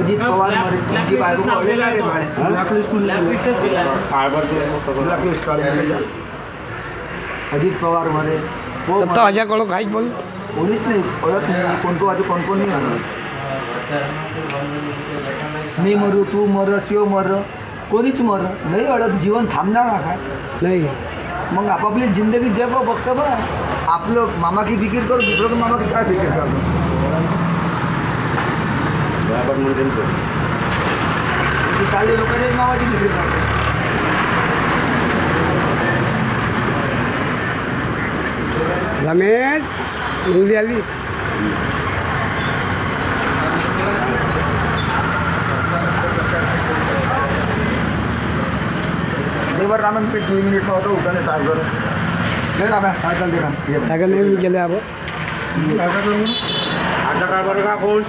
अजित पवार मरे तुमची बायको कळले का रे बाळे ब्लॅकलिस्ट अजित पवार मरे दत्ता ह्याच्याकडं काहीच बोल कोणीच नाही ओळख नाही कोण को कोण कोणी मी मरू तू मर शिव मर कोणीच मर नाही ओळख जीवन थांबणार ना काय नाही मग आपापली जिंदगी जग बघतो बघ आपलं मामा की फिकीर करू दुसरं की मामा की काय फिकीर करतो चालले लोकांनी मामाची फिकीर करतो रमेश मुलगी आली देवर रामन पे 2 मिनिट में होता उठाने साइकिल देखा मैं साइकिल देखा सायकल नाही गेले आपण आता काय बरं का कोण